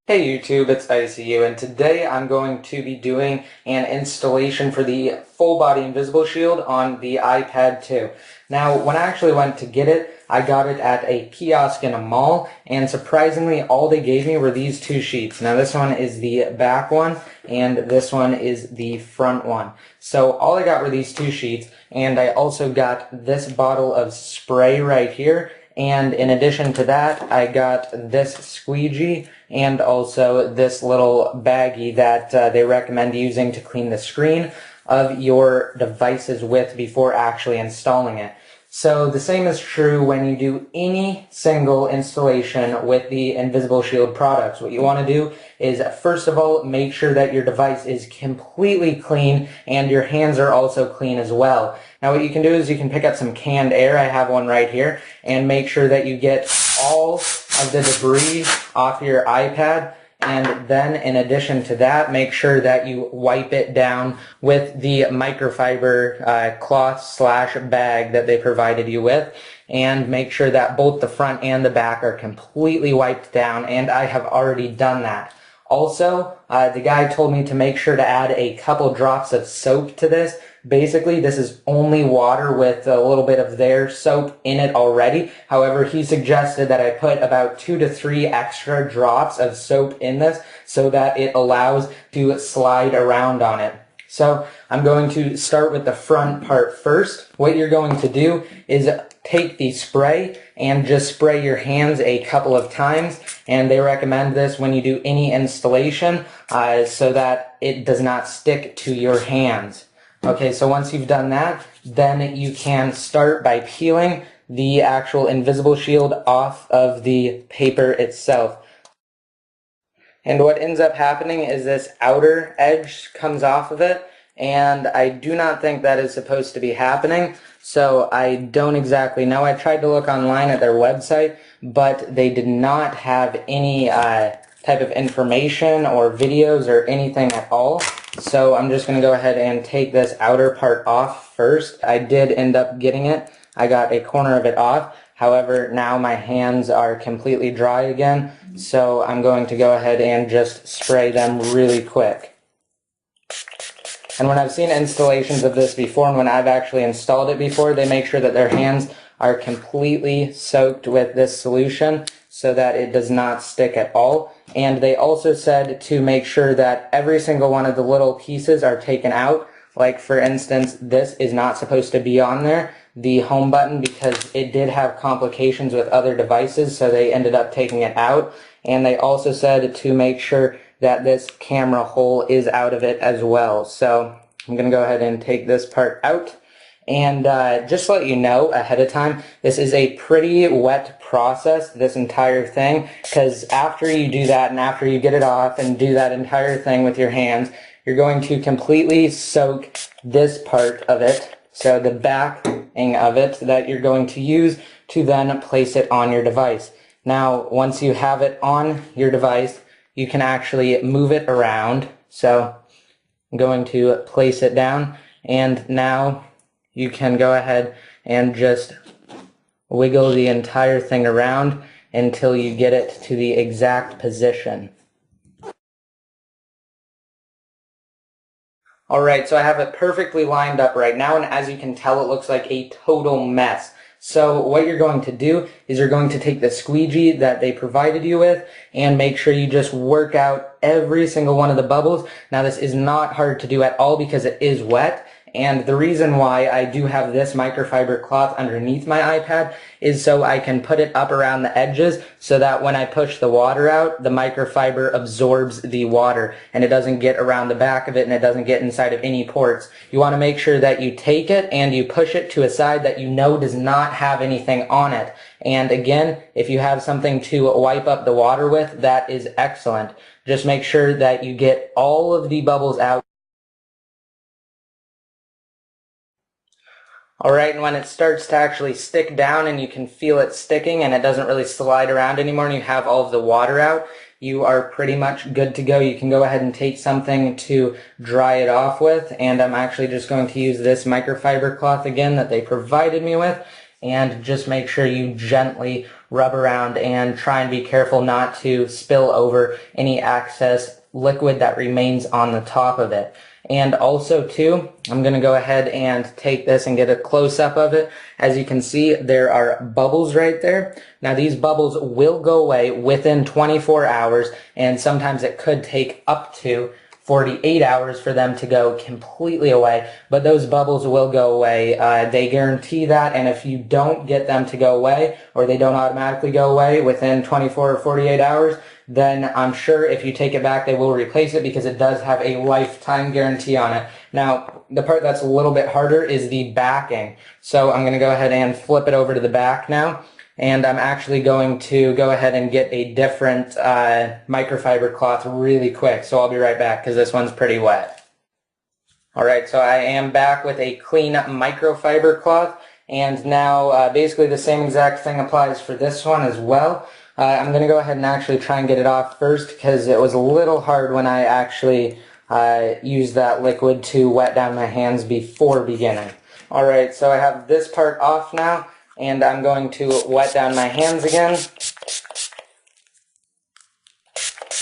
Hey YouTube, it's ICU, and today I'm going to be doing an installation for the full body invisible shield on the iPad 2. Now, when I actually went to get it, I got it at a kiosk in a mall, and surprisingly, all they gave me were these two sheets. Now, this one is the back one, and this one is the front one. So, all I got were these two sheets, and I also got this bottle of spray right here. And in addition to that, I got this squeegee and also this little baggie that they recommend using to clean the screen of your devices with before actually installing it. So the same is true when you do any single installation with the invisibleSHIELD products. What you want to do is, first of all, make sure that your device is completely clean and your hands are also clean as well. Now what you can do is you can pick up some canned air, I have one right here, and make sure that you get all of the debris off your iPad. And then in addition to that, make sure that you wipe it down with the microfiber cloth / bag that they provided you with, and make sure that both the front and the back are completely wiped down, and I have already done that. Also, the guy told me to make sure to add a couple drops of soap to this. Basically, this is only water with a little bit of their soap in it already. However, he suggested that I put about 2 to 3 extra drops of soap in this so that it allows to slide around on it. So I'm going to start with the front part first. What you're going to do is take the spray and just spray your hands a couple of times, and they recommend this when you do any installation so that it does not stick to your hands. Okay, so once you've done that, then you can start by peeling the actual invisibleSHIELD off of the paper itself. And what ends up happening is this outer edge comes off of it, and I do not think that is supposed to be happening, so I don't exactly know. I tried to look online at their website, but they did not have any type of information or videos or anything at all. So I'm just going to go ahead and take this outer part off first. I did end up getting it. I got a corner of it off. However, now my hands are completely dry again, so I'm going to go ahead and just spray them really quick. And when I've seen installations of this before, and when I've actually installed it before, they make sure that their hands are completely soaked with this solution so that it does not stick at all. And they also said to make sure that every single one of the little pieces are taken out. Like, for instance, this is not supposed to be on there, the home button, because it did have complications with other devices, so they ended up taking it out. And they also said to make sure that this camera hole is out of it as well. So I'm going to go ahead and take this part out. And just to let you know ahead of time, this is a pretty wet process, this entire thing, because after you do that and after you get it off and do that entire thing with your hands, you're going to completely soak this part of it, so the backing of it that you're going to use to then place it on your device. Now, once you have it on your device, you can actually move it around. So I'm going to place it down, and now you can go ahead and just wiggle the entire thing around until you get it to the exact position. Alright, so I have it perfectly lined up right now, and as you can tell, it looks like a total mess. So what you're going to do is you're going to take the squeegee that they provided you with and make sure you just work out every single one of the bubbles. Now, this is not hard to do at all because it is wet. And the reason why I do have this microfiber cloth underneath my iPad is so I can put it up around the edges so that when I push the water out, the microfiber absorbs the water and it doesn't get around the back of it and it doesn't get inside of any ports. You want to make sure that you take it and you push it to a side that you know does not have anything on it. And again, if you have something to wipe up the water with, that is excellent. Just make sure that you get all of the bubbles out. Alright, and when it starts to actually stick down and you can feel it sticking and it doesn't really slide around anymore and you have all of the water out, you are pretty much good to go. You can go ahead and take something to dry it off with, and I'm actually just going to use this microfiber cloth again that they provided me with, and just make sure you gently rub around and try and be careful not to spill over any excess liquid that remains on the top of it. And also too, I'm going to go ahead and take this and get a close-up of it. As you can see, there are bubbles right there. Now these bubbles will go away within 24 hours, and sometimes it could take up to 48 hours for them to go completely away, but those bubbles will go away. They guarantee that, and if you don't get them to go away, or they don't automatically go away within 24 or 48 hours, then I'm sure if you take it back, they will replace it because it does have a lifetime guarantee on it. Now, the part that's a little bit harder is the backing. So I'm going to go ahead and flip it over to the back now. And I'm actually going to go ahead and get a different microfiber cloth really quick. So I'll be right back because this one's pretty wet. Alright, so I am back with a clean microfiber cloth. And now basically the same exact thing applies for this one as well. I'm going to go ahead and actually try and get it off first because it was a little hard when I actually used that liquid to wet down my hands before beginning. Alright, so I have this part off now. And I'm going to wet down my hands again.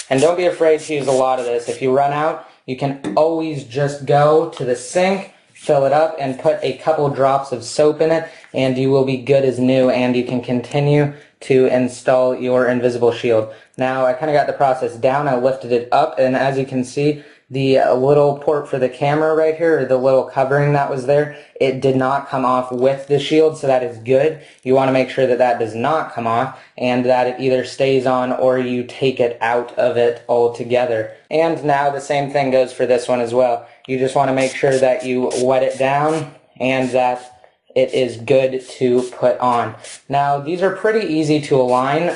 And don't be afraid to use a lot of this. If you run out, you can always just go to the sink, fill it up, and put a couple drops of soap in it, and you will be good as new, and you can continue to install your invisible shield. Now, I kind of got the process down. I lifted it up, and as you can see, the little port for the camera right here, or the little covering that was there, it did not come off with the shield, so that is good. You want to make sure that that does not come off, and that it either stays on or you take it out of it altogether. And now the same thing goes for this one as well. You just want to make sure that you wet it down and that it is good to put on. Now, these are pretty easy to align.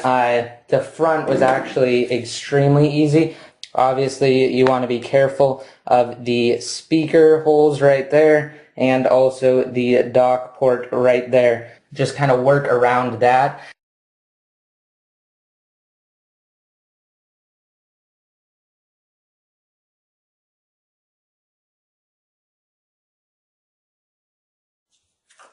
The front was actually extremely easy. Obviously, you want to be careful of the speaker holes right there and also the dock port right there. Just kind of work around that.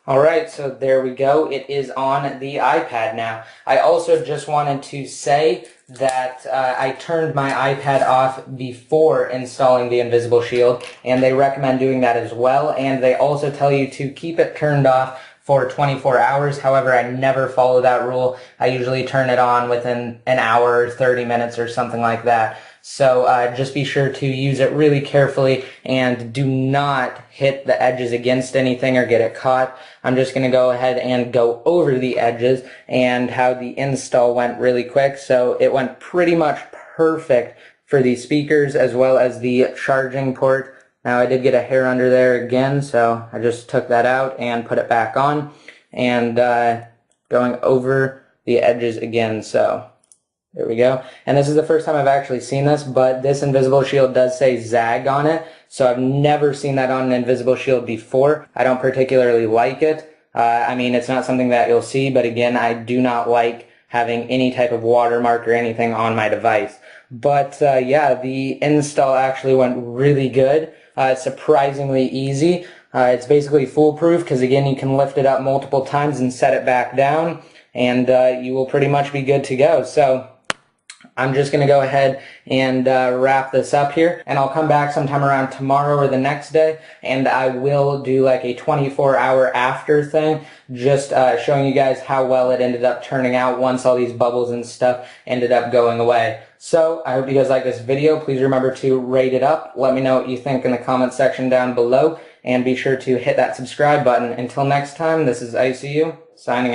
Alright, so there we go. It is on the iPad now. I also just wanted to say that I turned my iPad off before installing the Invisible Shield, and they recommend doing that as well, and they also tell you to keep it turned off for 24 hours. However, I never follow that rule. I usually turn it on within an hour, 30 minutes, or something like that. So just be sure to use it really carefully and do not hit the edges against anything or get it caught. I'm just going to go ahead and go over the edges and how the install went really quick. So it went pretty much perfect for the speakers as well as the charging port. Now I did get a hair under there again, so I just took that out and put it back on, and going over the edges again. So there we go. And this is the first time I've actually seen this, but this Invisible Shield does say Zag on it. So I've never seen that on an Invisible Shield before. I don't particularly like it. I mean, it's not something that you'll see, but again, I do not like having any type of watermark or anything on my device. But yeah, the install actually went really good. Surprisingly easy. It's basically foolproof because again, you can lift it up multiple times and set it back down, and you will pretty much be good to go. So I'm just going to go ahead and wrap this up here, and I'll come back sometime around tomorrow or the next day, and I will do like a 24-hour after thing, just showing you guys how well it ended up turning out once all these bubbles and stuff ended up going away. So I hope you guys like this video. Please remember to rate it up. Let me know what you think in the comment section down below, and be sure to hit that subscribe button. Until next time, this is ICU, signing out.